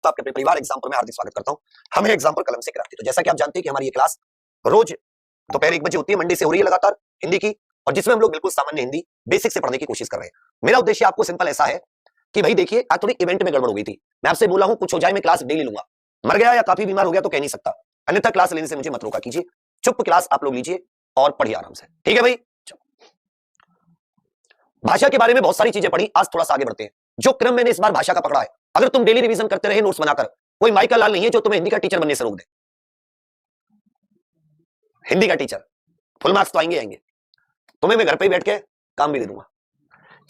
दोस्तों, आपके अपने परिवार एग्जाम्पल में हार्दिक स्वागत करता हूं। हम एग्जाम्पल कलम से क्रांति। तो जैसा कि आप जानते हैं कि हमारी ये क्लास रोज दोपहर 1 बजे होती है, मंडे से हो रही है लगातार हिंदी की, और जिसमें हम लोग बिल्कुल सामान्य हिंदी बेसिक से पढ़ने की कोशिश कर रहे हैं। मेरा उद्देश्य आपको सिंपल ऐसा है कि भाई देखिए, आज थोड़ी इवेंट में गड़बड़ हो गई थी। मैं आपसे बोला हूं कुछ हो जाए मैं क्लास डेली लूंगा, मर गया या काफी बीमार हो गया तो कह नहीं सकता, अन्यथा क्लास लेने से मुझे मत रोका कीजिए। चुप क्लास आप लोग लीजिए और पढ़िए आराम से, ठीक है भाई। भाषा के बारे में बहुत सारी चीजें पढ़ी, आज थोड़ा सा आगे बढ़ते हैं। जो क्रम मैंने इस बार भाषा का पकड़ा है, अगर तुम डेली रिवीजन करते रहे नोट्स बनाकर, कोई माइकल लाल नहीं है जो तुम्हें हिंदी का टीचर बनने से रोक दे। हिंदी का टीचर फुल मार्क्स तो आएंगे आएंगे, तुम्हें मैं घर पे ही बैठ के काम भी दे दूंगा।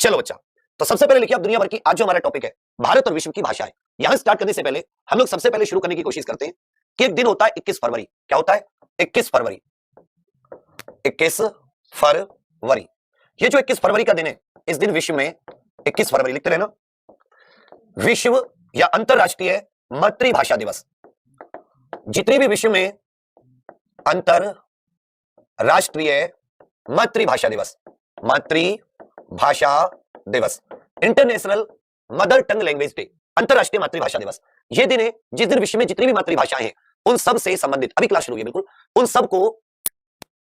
चलो बच्चा, तो सबसे पहले लिखिए आप दुनिया भर की, आज जो हमारा टॉपिक है भारत और विश्व की भाषाएं। यहां स्टार्ट करने से पहले हम लोग सबसे पहले शुरू करने की कोशिश करते हैं कि एक दिन होता है 21 फरवरी। क्या होता है? 21 फरवरी। 21 फरवरी, ये जो 21 फरवरी का दिन है, इस दिन विश्व में 21 फरवरी लिखते रहना, विश्व या अंतरराष्ट्रीय मातृभाषा दिवस। जितने भी विश्व में अंतरराष्ट्रीय मातृभाषा दिवस, मातृभाषा दिवस, international mother tongue language day, अंतरराष्ट्रीय मातृभाषा दिवस, यह दिन है जिस दिन विश्व में जितनी भी मातृभाषाएं हैं उन सब से संबंधित, अभी क्लास शुरू हुई है बिल्कुल, उन सब को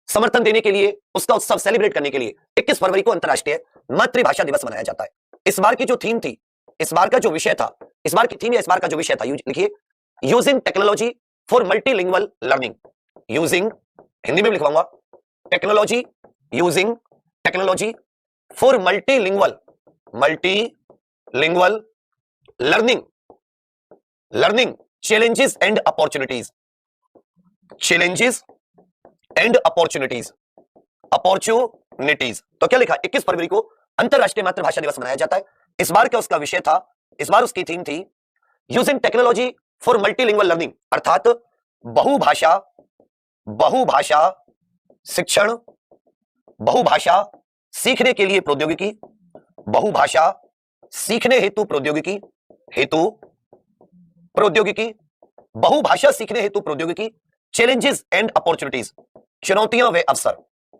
समर्थन देने के लिए, उसका उत्सव सेलिब्रेट करने के लिए 21 फरवरी को अंतरराष्ट्रीय मातृभाषा दिवस मनाया जाता है। इस बार की जो थीम थी, इस बार का जो विषय था, इस बार की थीम या इस बार का जो विषय था, लिखिए using technology for multilingual learning. Using, Hindi में लिखवाऊंगा, technology, using technology for multilingual learning, learning challenges and opportunities, challenges and opportunities, opportunities. तो क्या लिखा? 21 फरवरी को अंतरराष्ट्रीय मातृभाषा दिवस मनाया जाता है। इस बार क्या उसका विषय था? इस बार उसकी थीम थी using technology for multilingual learning, अर्थात बहुभाषा शिक्षण, बहुभाषा सीखने के लिए प्रौद्योगिकी, बहुभाषा सीखने हेतु प्रौद्योगिकी, बहुभाषा सीखने हेतु प्रौद्योगिकी, चैलेंजेस एंड अपॉर्चुनिटीज, चुनौतियां व अवसर,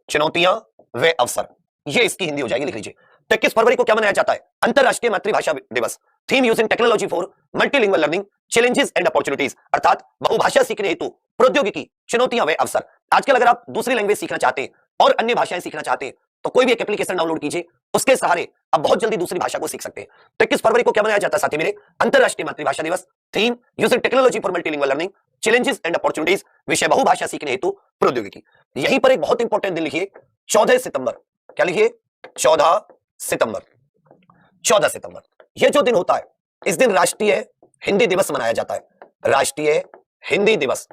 चुनौतियां व अवसर, ये इसकी हिंदी हो जाएगी, लिख लीजिए। 21 फरवरी को क्या मनाया जाता है? अंतरराष्ट्रीय मातृभाषा दिवस। Theme using technology for multilingual learning, challenges and opportunities, अर्थात बहुभाषा सीखने हेतु प्रौद्योगिकी, चुनौतियां व अवसर। आजकल अगर आप दूसरी लैंग्वेज सीखना चाहते हैं और अन्य भाषाएं सीखना चाहते हैं तो कोई भी एक एप्लीकेशन डाउनलोड कीजिए, उसके सहारे आप बहुत जल्दी दूसरी भाषा को सीख सकते हैं। 21 फरवरी को क्या मनाया जाता है साथी मेरे? अंतरराष्ट्रीय मातृभाषा दिवस। Theme using technology for multilingual learning, challenges and opportunities, विषय बहुभाषा सीखने हेतु प्रौद्योगिकी। यहीं पर एक बहुत इंपॉर्टेंट दिन लिखिए, 14 सितंबर। क्या लिखिए? 14 सितंबर। 14 सितंबर, यह जो दिन होता है, इस दिन राष्ट्रीय हिंदी दिवस मनाया जाता है। राष्ट्रीय हिंदी दिवस,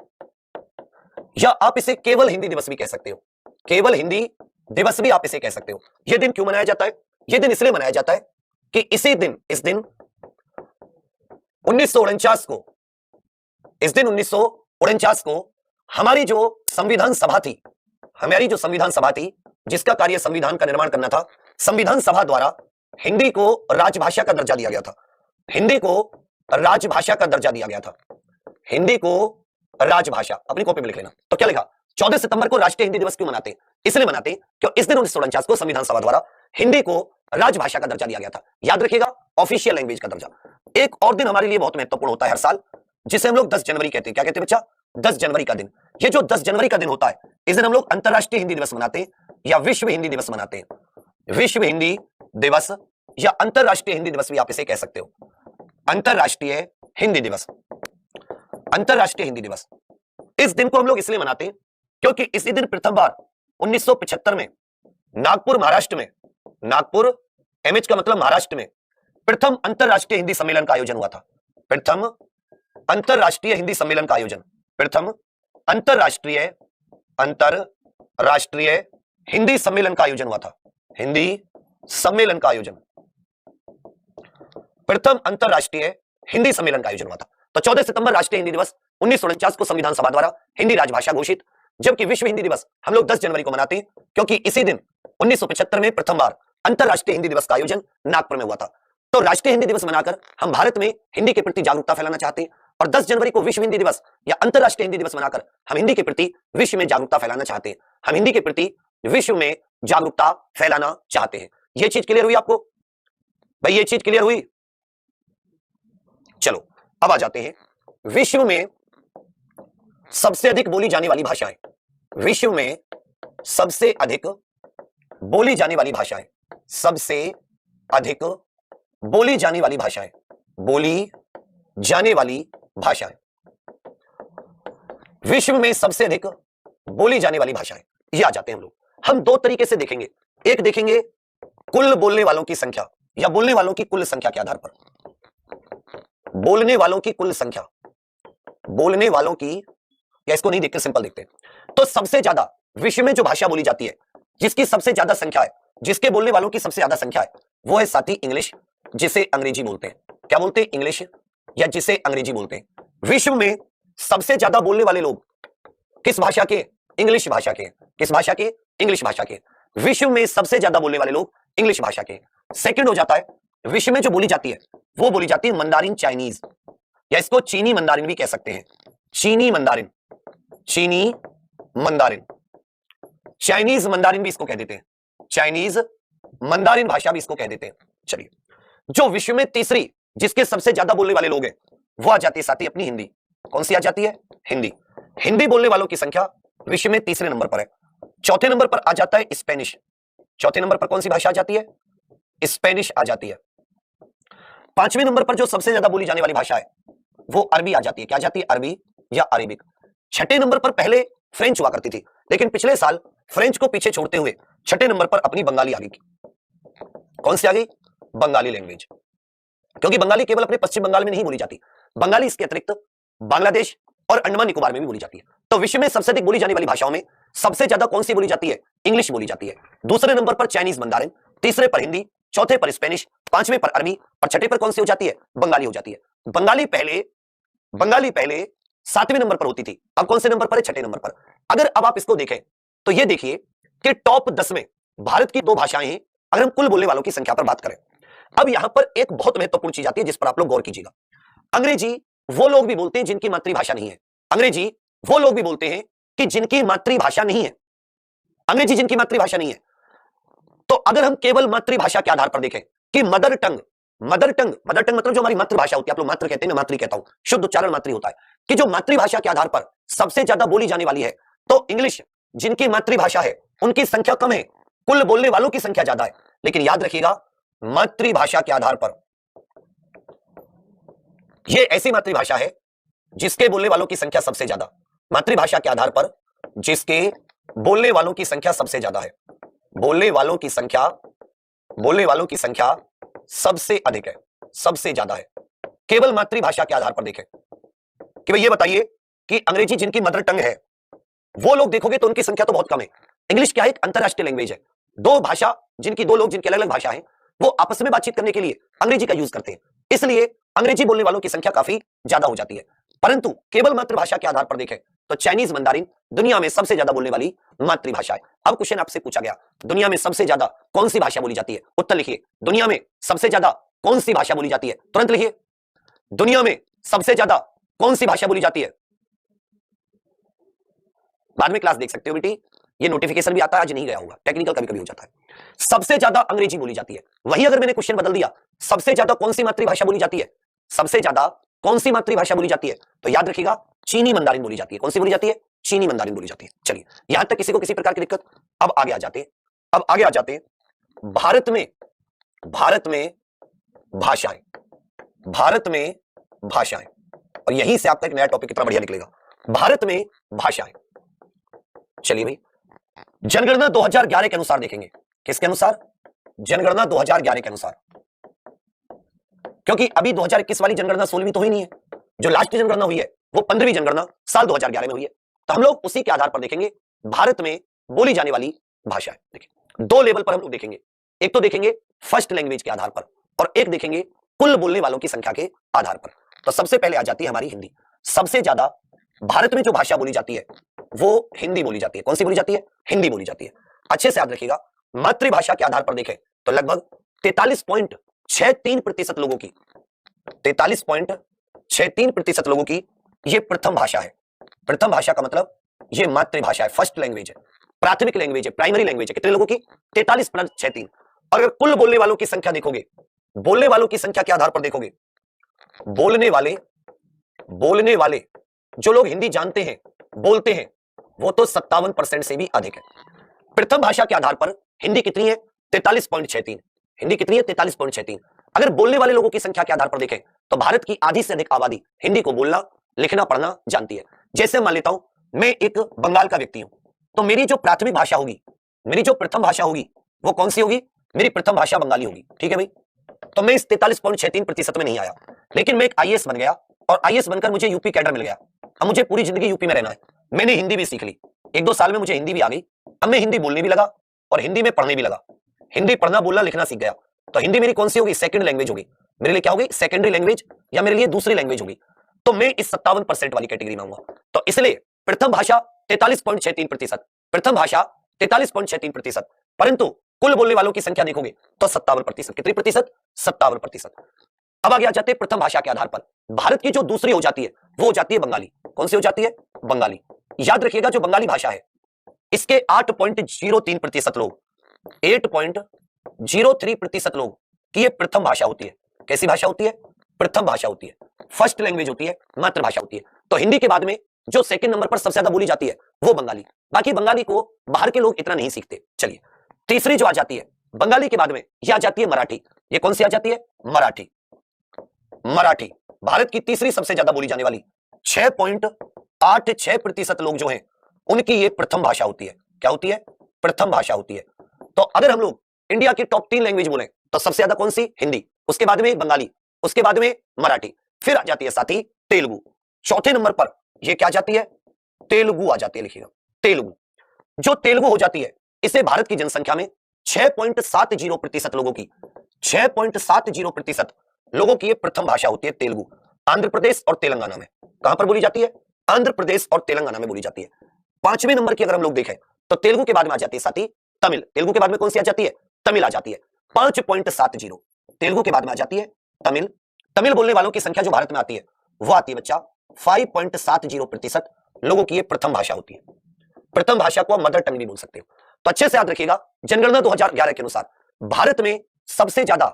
या आप इसे केवल हिंदी दिवस भी कह सकते हो, केवल हिंदी दिवस भी आप इसे कह सकते हो। यह दिन क्यों मनाया जाता है? यह दिन इसलिए मनाया जाता है कि इसी दिन, इस दिन 1949 को, इस दिन 1949 को हमारी जो संविधान सभा थी, हमारी जो संविधान सभा थी जिसका कार्य संविधान का निर्माण करना था, संविधान सभा द्वारा हिंदी को राजभाषा का दर्जा दिया गया था। हिंदी को राजभाषा का दर्जा दिया गया था। हिंदी को राजभाषा, अपनी कॉपी में लिख लेना। तो क्या लिखा? 14 सितंबर को राष्ट्रीय हिंदी दिवस क्यों मनाते हैं? इसलिए मनाते हैं क्योंकि इस दिन 1949 को संविधान सभा द्वारा हिंदी को राजभाषा का दर्जा दिया गया था। याद रखिएगा, ऑफिशियल लैंग्वेज का दर्जा। एक और दिन हमारे लिए बहुत महत्वपूर्ण होता है हर साल, जिसे हम लोग 10 जनवरी कहते हैं। क्या कहते हैं बच्चा? 10 जनवरी का दिन। ये जो 10 जनवरी का दिन होता है, इस दिन हम लोग अंतरराष्ट्रीय हिंदी दिवस मनाते हैं या विश्व हिंदी दिवस मनाते हैं। विश्व हिंदी दिवस या अंतरराष्ट्रीय हिंदी दिवस भी आप इसे कह सकते हो। अंतरराष्ट्रीय हिंदी दिवस, अंतरराष्ट्रीय हिंदी दिवस। इस दिन को हम लोग इसलिए मनाते हैं क्योंकि इसी दिन प्रथम बार 1975 में नागपुर, महाराष्ट्र में, नागपुर, एमएच का मतलब महाराष्ट्र में, प्रथम अंतरराष्ट्रीय हिंदी सम्मेलन का आयोजन हुआ था। प्रथम अंतरराष्ट्रीय हिंदी सम्मेलन का आयोजन, प्रथम अंतरराष्ट्रीय हिंदी सम्मेलन का आयोजन हुआ था। हिंदी सम्मेलन का आयोजन, प्रथम अंतरराष्ट्रीय हिंदी सम्मेलन का आयोजन हुआ था। तो 14 सितंबर राष्ट्रीय हिंदी दिवस, 1949 को संविधान सभा द्वारा हिंदी राजभाषा घोषित, जबकि विश्व हिंदी दिवस हम लोग 10 जनवरी को मनाते हैं क्योंकि इसी दिन 1975 में प्रथम बार अंतरराष्ट्रीय हिंदी दिवस का आयोजन नागपुर में हुआ था। तो राष्ट्रीय हिंदी दिवस मनाकर हम भारत में हिंदी के प्रति जागरूकता फैलाना चाहते हैं, और 10 जनवरी को विश्व हिंदी दिवस या अंतरराष्ट्रीय हिंदी दिवस मनाकर हम हिंदी के प्रति विश्व में जागरूकता फैलाना चाहते हैं। हम हिंदी के प्रति विश्व में जागरूकता फैलाना चाहते हैं। यह चीज क्लियर हुई आपको भाई? ये चीज क्लियर हुई? चलो, अब आ जाते हैं विश्व में सबसे अधिक बोली जाने वाली भाषाएं। विश्व में सबसे अधिक बोली जाने वाली भाषाएं, सबसे अधिक बोली जाने वाली भाषाएं, बोली जाने वाली भाषाएं, विश्व में सबसे अधिक बोली जाने वाली भाषाएं, ये आ जाते हैं हम लोग। हम दो तरीके से देखेंगे, एक देखेंगे कुल बोलने वालों की संख्या या बोलने वालों की कुल संख्या के आधार पर, बोलने वालों की कुल संख्या, बोलने वालों की, या इसको नहीं देखते सिंपल देखते हैं। तो सबसे ज्यादा विश्व में जो भाषा बोली जाती है, जिसकी सबसे ज्यादा संख्या है, जिसके बोलने वालों की सबसे ज्यादा संख्या है, वो है साथी इंग्लिश, जिसे अंग्रेजी बोलते हैं। क्या बोलते हैं? इंग्लिश, या जिसे अंग्रेजी बोलते हैं। विश्व में सबसे ज्यादा बोलने वाले लोग किस भाषा के? इंग्लिश भाषा के। किस भाषा के? इंग्लिश भाषा के। विश्व में सबसे ज्यादा बोलने वाले लोग इंग्लिश भाषा के। सेकंड हो जाता है विश्व में जो बोली जाती है, वो बोली जाती है मंदारिन चाइनीज, या इसको चीनी मंदारिन भी कह सकते हैं। चीनी मंदारिन, चीनी मंदारिन, चाइनीज मंदारिन भी इसको कह देते हैं, चाइनीज मंदारिन भाषा भी इसको कह देते हैं। चलिए, जो विश्व में तीसरी, जिसके सबसे ज्यादा बोलने वाले लोग हैं, वो आ जाती है साथी अपनी हिंदी। कौन सी आ जाती है? हिंदी। हिंदी बोलने वालों की संख्या विश्व में तीसरे नंबर पर है। चौथे नंबर पर आ जाता है स्पेनिश। चौथे नंबर पर कौन सी भाषा आ जाती है? स्पेनिश आ जाती है। पांचवें नंबर पर जो सबसे ज्यादा बोली जाने वाली भाषा है, वो अरबी आ जाती है। क्या आ जाती है? अरबी या अरेबिक। छठे नंबर पर पहले फ्रेंच हुआ करती थी, लेकिन पिछले साल फ्रेंच को पीछे छोड़ते हुए छठे नंबर पर अपनी बंगाली आ गई। कौन सी आ गई? बंगाली लैंग्वेज। क्योंकि बंगाली केवल अपने पश्चिम बंगाल में नहीं बोली जाती, बंगाली इसके अतिरिक्त बांग्लादेश और अंडमान निकोबार में भी बोली जाती है। तो विश्व में सबसे अधिक बोली जाने वाली भाषाओं में सबसे ज्यादा कौन सी बोली जाती है? इंग्लिश बोली जाती है। दूसरे नंबर पर चाइनीज मंदारिन, तीसरे पर हिंदी, चौथे पर स्पेनिश, पांचवें पर अरबी, और छठे पर कौन सी हो जाती है? बंगाली हो जाती है। बंगाली पहले सातवें नंबर पर होती थी, अब कौन से नंबर पर है? छठे नंबर पर। अगर अब आप इसको देखें तो ये देखिए कि टॉप 10 में भारत की दो भाषाएं हैं, अगर हम कुल बोलने वालों की संख्या पर बात करें। अब यहां पर एक बहुत महत्वपूर्ण चीज आती है, जिस पर आप लोग गौर कीजिएगा। अंग्रेजी वो लोग भी बोलते हैं जिनकी मातृभाषा नहीं है। अंग्रेजी वो लोग भी बोलते हैं कि जिनकी मातृभाषा नहीं है। अंग्रेजी जिनकी मातृभाषा नहीं है। तो अगर हम केवल मातृभाषा के आधार पर देखें कि मदर टंग मतलब जो हमारी मातृभाषा होती है, आप लोग मातृ कहते हैं, मैं मातृ कहता हूं, शुद्ध उच्चारण मातृ होता है, कि जो मातृभाषा के आधार पर सबसे ज्यादा बोली जाने वाली है, तो इंग्लिश जिनकी मातृभाषा है उनकी संख्या कम है, कुल बोलने वालों की संख्या ज्यादा है। लेकिन याद रखिएगा, मातृभाषा के आधार पर यह ऐसी मातृभाषा है जिसके बोलने वालों की संख्या सबसे ज्यादा, मातृभाषा के आधार पर जिसके बोलने वालों की संख्या सबसे ज्यादा है, बोलने वालों की संख्या सबसे अधिक है, सबसे ज्यादा है। केवल मातृभाषा के आधार पर देखें कि भाई ये बताइए कि अंग्रेजी जिनकी मदर टंग है, वो लोग देखोगे तो उनकी संख्या तो बहुत कम है। इंग्लिश क्या है? एक अंतरराष्ट्रीय लैंग्वेज है। दो भाषा जिनकी, दो लोग जिनकी अलग अलग भाषा है, वो आपस में बातचीत करने के लिए अंग्रेजी का यूज करते हैं, इसलिए अंग्रेजी बोलने वालों की संख्या काफी ज्यादा हो जाती है। परंतु केवल मातृभाषा के आधार पर देखें तो चाइनीज मंदारिन दुनिया में सबसे ज्यादा बोलने वाली मातृभाषा है। अब क्वेश्चन आपसे पूछा गया, दुनिया में सबसे ज्यादा कौन सी भाषा बोली जाती है? उत्तर लिखिए। दुनिया में सबसे ज्यादा कौन सी भाषा बोली जाती है? तुरंत लिखिए। दुनिया में सबसे ज्यादा कौन सी भाषा बोली जाती है? बाद में क्लास देख सकते हो बेटी, ये नोटिफिकेशन भी आता है, आज नहीं गया होगा, टेक्निकल कभी कभी हो जाता है। सबसे ज्यादा अंग्रेजी बोली जाती है। वहीं अगर मैंने क्वेश्चन बदल दिया, सबसे ज्यादा कौन सी मातृभाषा बोली जाती है? सबसे ज्यादा कौन सी मातृभाषा बोली जाती है? तो याद रखिएगा, चीनी मंदारिन बोली जाती है। कौन सी बोली जाती है? चीनी मंदारिन बोली जाती है। चलिए, यहां तक किसी को किसी प्रकार की दिक्कत? अब आगे आ जाते हैं भारत में भाषाएं, और यहीं से आपका एक नया टॉपिक कितना बढ़िया निकलेगा, भारत में भाषाएं। चलिए भाई, जनगणना 2011 के अनुसार देखेंगे। किसके अनुसार? जनगणना 2011 के अनुसार, क्योंकि अभी 2021 वाली जनगणना 16वीं तो हुई नहीं है, जो लास्ट जनगणना हुई है वो 15वीं जनगणना साल 2011 में हुई है। तो हम लोग उसी के आधार पर देखेंगे भारत में बोली जाने वाली भाषाएं। देखिए, दो लेवल पर हम लोग देखेंगे, एक तो देखेंगे फर्स्ट लैंग्वेज के आधार पर, और एक देखेंगे कुल बोलने वालों की संख्या के आधार पर। तो सबसे पहले आ जाती है हमारी हिंदी। सबसे ज्यादा भारत में जो भाषा बोली जाती है वो हिंदी बोली जाती है। कौन सी बोली जाती है? हिंदी बोली जाती है। अच्छे से याद रखिएगा, मातृभाषा के आधार पर देखें तो लगभग 43.63% लोगों की, 43.63% लोगों की ये प्रथम भाषा है। प्रथम भाषा का मतलब ये मातृभाषा है, फर्स्ट लैंग्वेज है, प्राथमिक लैंग्वेज है, प्राइमरी लैंग्वेज है। कितने लोगों की? 43+63। और अगर कुल बोलने वालों की संख्या देखोगे, बोलने वालों की संख्या के आधार पर देखोगे, बोलने वाले बोलने वाले जो लोग हिंदी जानते हैं, बोलते हैं, वो तो 57% से भी अधिक है। प्रथम भाषा के आधार पर हिंदी कितनी है? 43.63। हिंदी कितनी है? 43.63। अगर बोलने वाले लोगों की संख्या के आधार पर देखें तो भारत की आधी से अधिक आबादी हिंदी को बोलना, लिखना, पढ़ना जानती है। जैसे मान लेता हूं मैं एक बंगाल का व्यक्ति हूं, तो मेरी जो प्राथमिक भाषा होगी, मेरी जो प्रथम भाषा होगी, वो कौन सी होगी? मेरी प्रथम भाषा बंगाली होगी। ठीक है भाई, तो मैं इस 43.63% में नहीं आया, लेकिन मैं एक आईएएस बन गया और आईएएस बनकर मुझे यूपी कैडर मिल गया। अब मुझे पूरी जिंदगी यूपी में रहना है। मैंने हिंदी भी सीख ली, 1-2 साल में मुझे हिंदी भी आ गई। अब मैं हिंदी बोलने भी लगा और हिंदी में पढ़ने भी लगा। हिंदी पढ़ना, बोलना, लिखना सीख गया, तो हिंदी मेरी कौन सी होगी? सेकंड लैंग्वेज होगी। मेरे लिए क्या होगी? सेकेंडरी लैंग्वेज, या मेरे लिए दूसरी लैंग्वेज होगी। तो मैं इस 57% वाली कैटेगरी में आऊंगा। तो इसलिए प्रथम भाषा 43.63%, प्रथम भाषा 43.63%, परंतु कुल बोलने वालों की संख्या देखोगे तो 57%। कितनी प्रतिशत? 57%। अब आगे आ जाते हैं प्रथम भाषा के आधार पर भारत की जो दूसरी हो जाती है वो हो जाती है बंगाली। कौन सी हो जाती है? बंगाली। याद रखिएगा, जो बंगाली भाषा है इसके 8.03% लोग, 8.03% लोग की ये प्रथम भाषा होती है। कैसी भाषा होती है? प्रथम भाषा होती है, फर्स्ट लैंग्वेज होती है, मातृभाषा होती है। तो हिंदी के बाद में जो सेकंड नंबर पर सबसे ज्यादा बोली जाती है वो बंगाली। बाकी बंगाली को बाहर के लोग इतना नहीं सीखते। चलिए, तीसरी जो आ जाती है बंगाली के बाद में, ये आ जाती है मराठी। ये कौन सी आ जाती है? मराठी। मराठी भारत की तीसरी सबसे ज्यादा बोली जाने वाली, 6.86% लोग जो हैं उनकी ये प्रथम भाषा होती है। क्या होती है? प्रथम भाषा होती है। तो अगर हम लोग इंडिया की टॉप 3 लैंग्वेज बोले तो सबसे ज्यादा कौन सी? हिंदी, उसके बाद में बंगाली, उसके बाद में मराठी, फिर आ जाती है साथी तेलुगु। चौथे नंबर पर ये क्या आ जाती है? तेलुगु आ जाती है। लिखिएगा, तेलुगु। जो तेलुगु हो जाती है, इसे भारत की जनसंख्या में 6.70% लोगों की, 6.70% लोगों की ये प्रथम भाषा होती है तेलुगु। आंध्र प्रदेश और तेलंगाना में। कहां पर बोली जाती है? आंध्र प्रदेश और तेलंगाना में बोली जाती है। 5वें नंबर की अगर हम लोग देखें तो तेलुगु के बाद में आ जाती है साथी तमिल। तेलुगु के बाद में कौन सी आ जाती है? तमिल आ जाती है, 5.70। तेलुगु के बाद में आ जाती है तमिल। तमिल बोलने वालों की संख्या जो भारत में आती है वो आती है बच्चा 5.70% लोगों की ये प्रथम भाषा होती है। प्रथम भाषा को आप मदर टंग भी बोल सकते हो। तो अच्छे से याद रखिएगा, जनगणना 2011 के अनुसार भारत में सबसे ज्यादा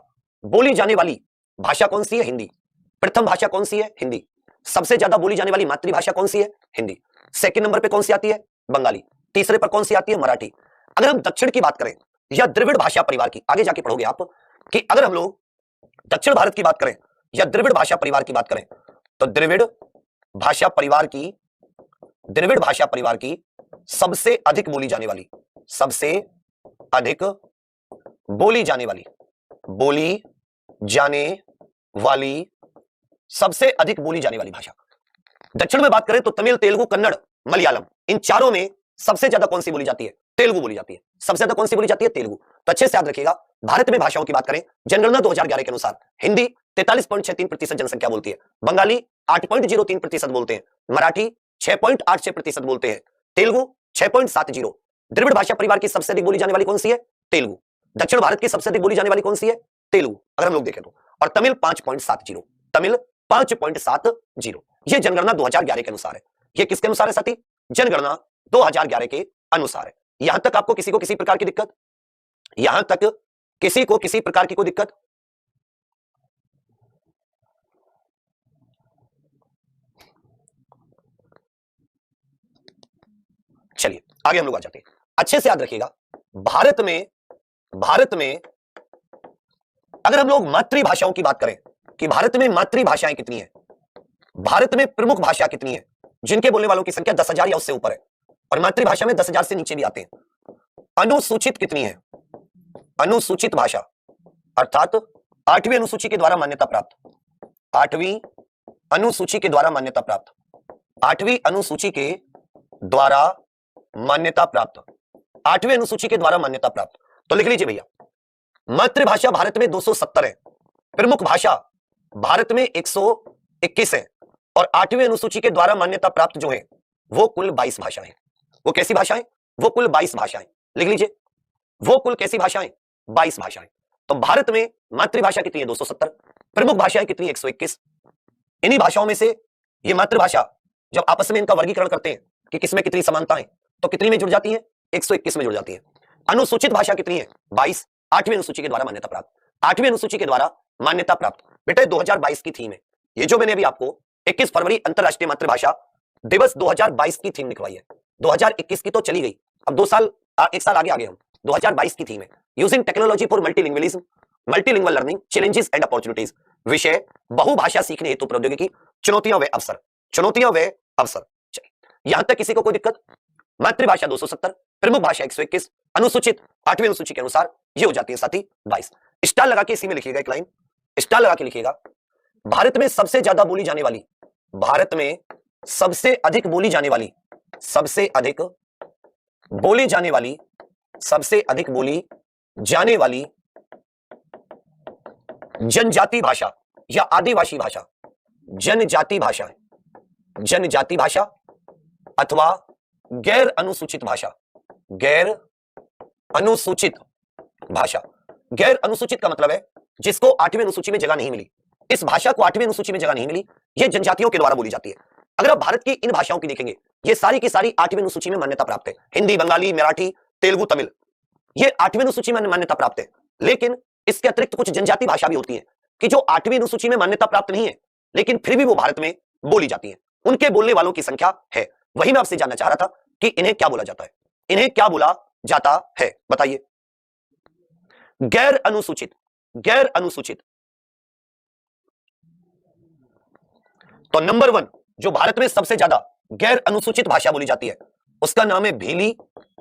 बोली जाने वाली भाषा कौन सी है? हिंदी। प्रथम भाषा कौन सी है? हिंदी। सबसे ज्यादा बोली जाने वाली मातृभाषा कौन सी है? हिंदी। सेकंड नंबर पे कौन सी आती है? बंगाली। तीसरे पर कौन सी आती है? मराठी। अगर हम दक्षिण की बात करें या द्रविड़ भाषा परिवार की, आगे जाके पढ़ोगे आप कि अगर हम लोग दक्षिण भारत की बात करें या द्रविड़ भाषा परिवार की बात करें तो द्रविड़ भाषा परिवार की सबसे अधिक बोली जाने वाली, सबसे अधिक बोली जाने वाली सबसे अधिक बोली जाने वाली भाषा दक्षिण में बात करें तो तमिल, तेलुगु, कन्नड़, मलयालम, इन चारों में सबसे ज्यादा कौन सी बोली जाती है? तेलुगु बोली जाती है। सबसे ज्यादा कौन सी बोली जाती है? तेलुगु। तो अच्छे से याद रखिएगा, भारत में भाषाओं की बात करें, जनगणना 2011 के अनुसार हिंदी 43.63% जनसंख्या बोलती है, बंगाली 8.03% बोलते हैं, मराठी 6.86% बोलते हैं, तेलुगु 6.70। द्रविड़ भाषा परिवार की सबसे अधिक बोली जाने वाली कौन सी है? तेलुगु। दक्षिण भारत की सबसे अधिक बोली जाने वाली कौन सी है? तेलुगु, अगर हम लोग देखें तो। और तमिल 5.70, तमिल 5.70। यह जनगणना 2011 के अनुसार है। यह किसके अनुसार है साथी? जनगणना 2011 के अनुसार है। यहां तक आपको किसी को किसी प्रकार की दिक्कत? यहां तक किसी को किसी प्रकार की कोई दिक्कत? चलिए आगे हम लोग आ जाते हैं। अच्छे से याद रखिएगा, भारत में अगर हम लोग मातृभाषाओं की बात करें कि भारत में मातृभाषाएं कितनी है, भारत में प्रमुख भाषा कितनी है जिनके बोलने वालों की संख्या 10,000 या उससे ऊपर है, और मातृभाषा में 10,000 से नीचे भी आते हैं। अनुसूचित कितनी है? अनुसूचित भाषा अर्थात 8वीं अनुसूची के द्वारा मान्यता प्राप्त, 8वीं अनुसूची के द्वारा मान्यता प्राप्त, 8वीं अनुसूची के द्वारा मान्यता प्राप्त, 8वीं अनुसूची के द्वारा मान्यता प्राप्त। तो लिख लीजिए भैया, मातृभाषा भारत में 270 है, प्रमुख भाषा भारत में 121 है, और 8वीं अनुसूची के द्वारा मान्यता प्राप्त जो है वो कुल 22 भाषाएं। वो कैसी भाषाएं? वो कुल 22 भाषाएं। लिख लीजिए, वो कुल कैसी भाषाएं? 22 भाषाएं। तो भारत में मातृभाषा कितनी है? 270, प्रमुख भाषाएं कितनी है? 121। इन्हीं भाषाओं में से ये मातृभाषा जब आपस में इनका वर्गीकरण करते हैं कि किसमें कितनी समानताएं, तो कितनी में जुड़ जाती है? 121 में जुड़ जाती है। अनुसूचित भाषा कितनी है? 22, 8वीं अनुसूची के द्वारा मान्यता प्राप्त, 8वीं अनुसूची के द्वारा मान्यता प्राप्त। बेटा 2022 की थीम है, ये जो मैंने अभी आपको 21 फरवरी अंतरराष्ट्रीय मातृभाषा दिवस 2022 की थीम लिखवाई है। 2021 की तो चली गई, अब 2 साल 1 साल आगे हम 2022 की थीम है, using technology for multilingualism, multilingual learning, challenges and opportunities. विषय बहुभाषा सीखने हेतु प्रौद्योगिकी, चुनौतियां व अवसर, चुनौतियां व अवसर। यहां तक किसी को कोई दिक्कत? मातृभाषा 270, प्रमुख भाषा 121, अनुसूचित 8वीं अनुसूची के अनुसार ये हो जाती है साथी 22। स्टार लगा के इसी में लिखिएगा, एक लाइन स्टार लगा के लिखिएगा। भारत में सबसे ज्यादा बोली जाने वाली, भारत में सबसे अधिक बोली जाने वाली, सबसे अधिक बोली जाने वाली, सबसे अधिक बोली जाने वाली जनजाति भाषा या आदिवासी भाषा, जनजाति भाषा, जनजाति भाषा अथवा गैर अनुसूचित भाषा, गैर अनुसूचित भाषा। गैर अनुसूचित का मतलब है जिसको 8वीं अनुसूची में जगह नहीं मिली, इस भाषा को 8वीं अनुसूची में जगह नहीं मिली, यह जनजातियों के द्वारा बोली जाती है। अगर आप भारत की इन भाषाओं की देखेंगे, ये सारी की सारी 8वीं अनुसूची में मान्यता प्राप्त है। हिंदी, बंगाली, मराठी, तेलुगु, तमिल, ये 8वीं अनुसूची में मान्यता प्राप्त है। लेकिन इसके अतिरिक्त कुछ जनजाति भाषा भी होती है कि जो 8वीं अनुसूची में मान्यता प्राप्त नहीं है, लेकिन फिर भी वो भारत में बोली जाती है। उनके बोलने वालों की संख्या है। वही मैं आपसे जानना चाह रहा था कि इन्हें क्या बोला जाता है, इन्हें क्या बोला जाता है, बताइए। गैर अनुसूचित, गैर अनुसूचित। तो नंबर 1 जो भारत में सबसे ज्यादा गैर अनुसूचित भाषा बोली जाती है उसका नाम है भीली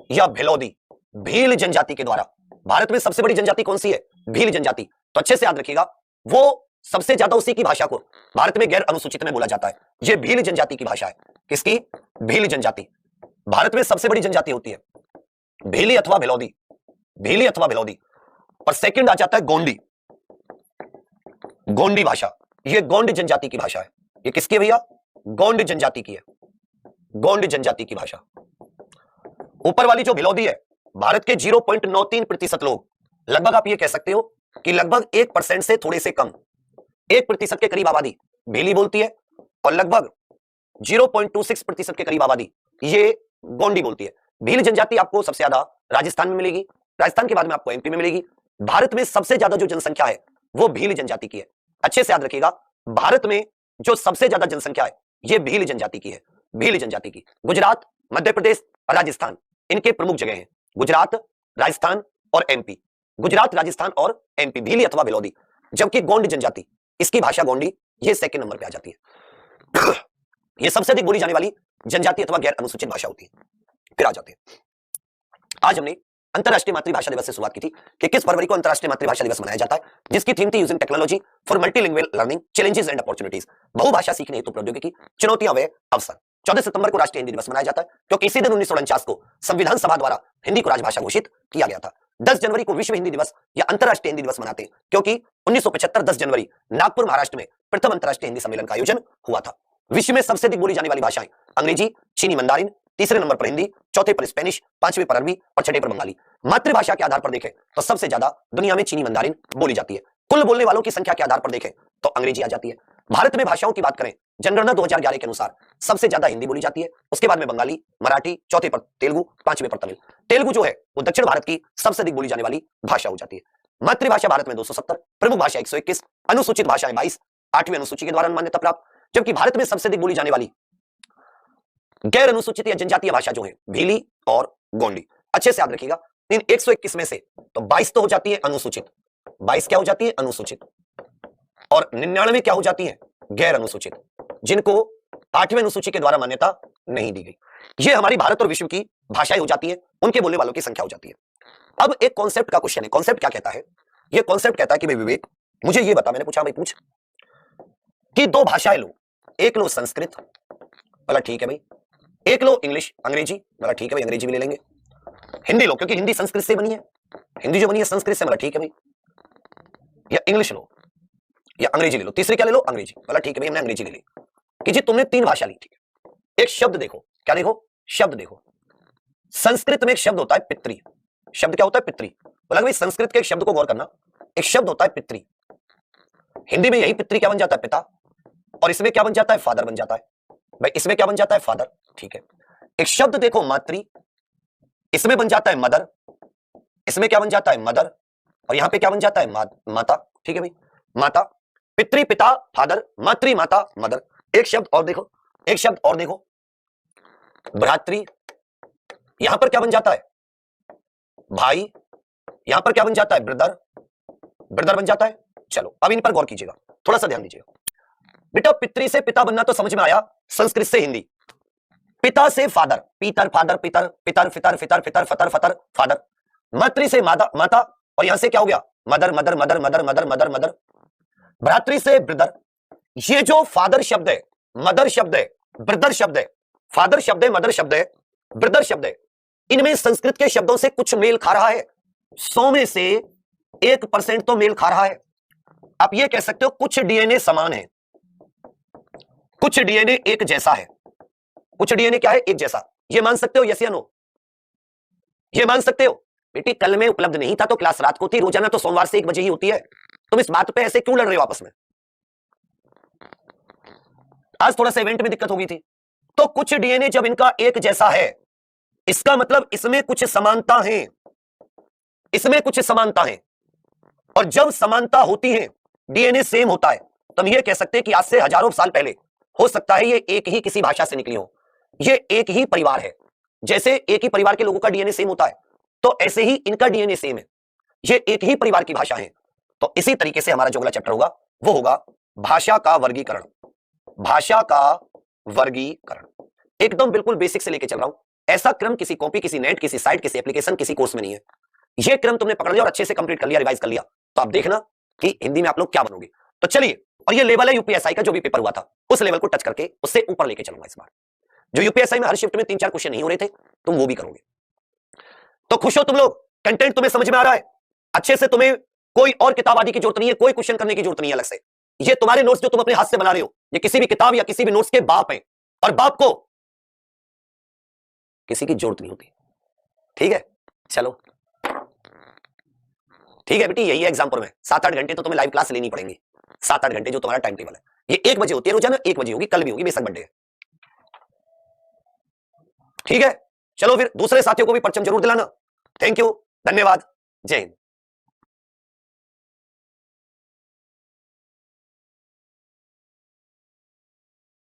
या भिलौदी। भील जनजाति के द्वारा, भारत में सबसे बड़ी जनजाति कौन सी है? भील जनजाति। तो अच्छे से याद रखिएगा, वो सबसे ज्यादा उसी की भाषा को भारत में गैर अनुसूचित में बोला जाता है। यह भील जनजाति की भाषा है। किसकी? भील जनजाति। भारत में सबसे बड़ी जनजाति होती है भीली अथवा भिलौदी, भीली अथवा भिलौदी। और सेकंड आ जाता है गोंडी, गोंडी भाषा। यह गोंड जनजाति की भाषा है। ये किसकी है भैया? गोंड जनजाति की है, गोंड जनजाति की भाषा। ऊपर वाली जो भिलौदी है, भारत के 0.93% लोग, लगभग आप ये कह सकते हो कि लगभग 1% से थोड़े से कम, 1% के करीब आबादी भीली बोलती है और लगभग 0.26% के करीब आबादी ये गोंडी बोलती है। भील जनजाति आपको सबसे ज्यादा राजस्थान में मिलेगी, राजस्थान के बाद में आपको एमपी में मिलेगी। भारत में सबसे ज्यादा जो जनसंख्या है वो भील जनजाति की है। अच्छे से याद रखिएगा, भारत में जो सबसे ज्यादा जनसंख्या है ये भील जनजाति की है, भील जनजाति की। गुजरात, मध्य प्रदेश, राजस्थान इनके प्रमुख जगह हैं। गुजरात, राजस्थान और एमपी, गुजरात, राजस्थान और एमपी, भीली अथवा भिलौदी। जबकि गोंड जनजाति, इसकी भाषा गोंडी, ये सेकंड नंबर पे आ जाती है। ये सबसे अधिक बोली जाने वाली जनजाति अथवा गैर अनुसूचित भाषा होती है। फिर आ जाते हैं, आज हमने अंतरराष्ट्रीय मातृभाषा दिवस से शुरुआत की थी कि 21 फरवरी को अंतरराष्ट्रीय मातृभाषा दिवस मनाया जाता है, जिसकी थीम थी using technology for multilingual learning, challenges and opportunities. बहुभाषा सीखने हेतु प्रौद्योगिकी, चुनौतियां व अवसर। 14 सितंबर को राष्ट्रीय हिंदी दिवस मनाया जाता है क्योंकि इसी दिन 1949 को संविधान सभा द्वारा हिंदी को राजभाषा घोषित किया गया था। 10 जनवरी को विश्व हिंदी दिवस या अंतरराष्ट्रीय हिंदी दिवस मनाते हैं क्योंकि 1975 10 जनवरी नागपुर महाराष्ट्र में प्रथम अंतरराष्ट्रीय हिंदी सम्मेलन का आयोजन हुआ था। विश्व में सबसे अधिक बोली जाने वाली भाषाएं अंग्रेजी, चीनी मंदारिन, तीसरे नंबर पर हिंदी, चौथे पर स्पेनिश, पांचवें पर अरबी और छठे पर बंगाली। मातृभाषा के आधार पर देखें तो सबसे ज्यादा दुनिया में चीनी मंदारिन बोली जाती है। कुल बोलने वालों की संख्या के आधार पर देखें तो अंग्रेजी आ जाती है। भारत में भाषाओं की बात करें, जनगणना 2011 के अनुसार सबसे ज्यादा हिंदी बोली जाती है, उसके बाद में बंगाली, मराठी, चौथे पर तेलुगु, पांचवें पर तमिल। तेलुगु जो है वो दक्षिण भारत की सबसे अधिक बोली जाने वाली भाषा हो जाती है। मातृभाषा भारत में 270, प्रमुख भाषा 121, अनुसूचित भाषाएं 22, 8वीं अनुसूची के द्वारा मान्यता प्राप्त। जबकि भारत में सबसे अधिक बोली जाने वाली गैर अनुसूचित या जनजातीय भाषा जो है भीली और गोंडी। अच्छे से याद रखिएगा, इन 121 में से तो 22 तो हो जाती है अनुसूचित, 22 क्या हो जाती है? अनुसूचित। और 99 क्या हो जाती है? गैर अनुसूचित, जिनको 8वीं अनुसूची के द्वारा मान्यता नहीं दी गई। ये हमारी भारत और विश्व की भाषाएं हो जाती है, उनके बोलने वालों की संख्या हो जाती है। अब एक कॉन्सेप्ट का क्वेश्चन है। कॉन्सेप्ट क्या कहता है? ये कॉन्सेप्ट कहता है कि भाई विवेक, मुझे ये बता, मैंने पूछा भाई पूछ, कि दो भाषाएं लो, एक लो संस्कृत, बोला ठीक है भाई, एक लो इंग्लिश अंग्रेजी, बोला ठीक है भाई अंग्रेजी भी ले लेंगे। हिंदी लो क्योंकि हिंदी संस्कृत से बनी है, हिंदी जो बनी है संस्कृत से, बोला ठीक है भाई। या इंग्लिश लो या अंग्रेजी ले लो, तीसरी क्या ले लो? अंग्रेजी, बोला ठीक है भाई हमने अंग्रेजी ले ली। कि जी तुमने 3 भाषा ली, ठीक है। एक शब्द देखो, क्या देखो? शब्द देखो। संस्कृत में एक शब्द होता है पितृ। शब्द क्या होता है? पितृ। बोला भाई संस्कृत के एक शब्द को गौर करना, एक शब्द होता है पितृ। हिंदी में यही पितृ क्या बन जाता है? पिता। और इसमें क्या बन जाता है? फादर बन जाता है। भाई इसमें क्या बन जाता है? फादर, ठीक है। एक शब्द देखो मातृ, इसमें बन जाता है मदर, इसमें क्या बन जाता है? मदर, और यहां पे क्या बन जाता है? माता, ठीक है भाई, माता। पितृ पिता फादर, मातृ माता मदर। एक शब्द और देखो, एक शब्द और देखो, भ्रातृ, यहां पर क्या बन जाता है? भाई। यहां पर क्या बन जाता है? ब्रदर, ब्रदर बन जाता है। चलो अब इन पर गौर कीजिएगा, थोड़ा सा ध्यान दीजिएगा बेटा। पितृ से पिता बनना तो समझ में आया, संस्कृत से हिंदी। पिता से फादर, पीतर फादर, पितर पितर फितर फितर फितर फतर फतर फादर। मातृ से माता, माता, और यहां से क्या हो गया? Mother mother mother mother mother mother mother. भ्रातृ से ब्रदर। ये जो फादर शब्द है, मदर शब्द है, ब्रदर शब्द है, फादर शब्द है, मदर शब्द है, ब्रदर शब्द है, इनमें संस्कृत के शब्दों से कुछ मेल खा रहा है। 100 में से 1% तो मेल खा रहा है। आप ये कह सकते हो कुछ डीएनए समान है, कुछ डीएनए एक जैसा है। कुछ डीएनए क्या है? एक जैसा। ये मान सकते हो? यस या नो? ये मान सकते हो? बेटी कल में उपलब्ध नहीं था तो क्लास रात को थी, रोजाना तो सोमवार से 1 बजे ही होती है। तुम इस बात पे ऐसे क्यों लड़ रहे हो आपस में? आज थोड़ा सा इवेंट में दिक्कत हो गई थी। तो कुछ डीएनए जब इनका एक जैसा है, इसका मतलब इसमें कुछ समानता है, इसमें कुछ समानता है। और जब समानता होती है, डीएनए सेम होता है, तो हम ये कह सकते हैं कि आज से हजारों साल पहले हो सकता है ये एक ही किसी भाषा से निकली हो, ये एक ही परिवार है। जैसे एक ही परिवार के लोगों का डीएनए सेम होता है, तो ऐसे ही इनका डीएनए सेम है, ये एक ही परिवार की भाषा है। तो इसी तरीके से हमारा जो अगला चैप्टर होगा वो होगा भाषा का वर्गीकरण। भाषा का वर्गीकरण एकदम बिल्कुल बेसिक से लेके चल रहा हूं। ऐसा क्रम किसी कॉपी, किसी नेट, किसी साइट, किसी एप्लीकेशन, किसी कोर्स में नहीं है। यह क्रम तुमने पकड़ लिया और अच्छे से कंप्लीट कर लिया, रिवाइज कर लिया, तो आप देखना कि हिंदी में आप लोग क्या बनोगे। तो चलिए, और ये लेवल है यूपीएसआई का, जो भी पेपर हुआ था उस लेवल को टच करके उससे ऊपर लेके चलूंगा इस बार। जो यूपीएसआई में हर शिफ्ट में 3-4 क्वेश्चन नहीं हो रहे थे, तुम वो भी करोगे। तो खुश हो तुम लोग? कंटेंट तुम्हें समझ में आ रहा है अच्छे से? तुम्हें कोई और किताब आदि की जरूरत नहीं है, कोई क्वेश्चन करने की जरूरत नहीं है अलग से। ये तुम्हारे नोट्स जो तुम अपने हाथ से बना रहे हो, ये किसी भी किताब या किसी भी नोट्स के बाप हैं, और बाप को किसी की जरूरत नहीं होती। ठीक है, चलो ठीक है बेटी, यही है एग्जाम पर में 7-8 घंटे तो तुम्हें लाइव क्लास लेनी पड़ेंगी। 7-8 घंटे जो तुम्हारा टाइम टेबल है, ये 1 बजे होती है रोजाना, 1 बजे होगी, कल भी होगी, बेशक बर्थडे है। ठीक है, चलो फिर दूसरे साथियों को भी परचम जरूर दिलाना। थैंक यू, धन्यवाद, जय हिंद।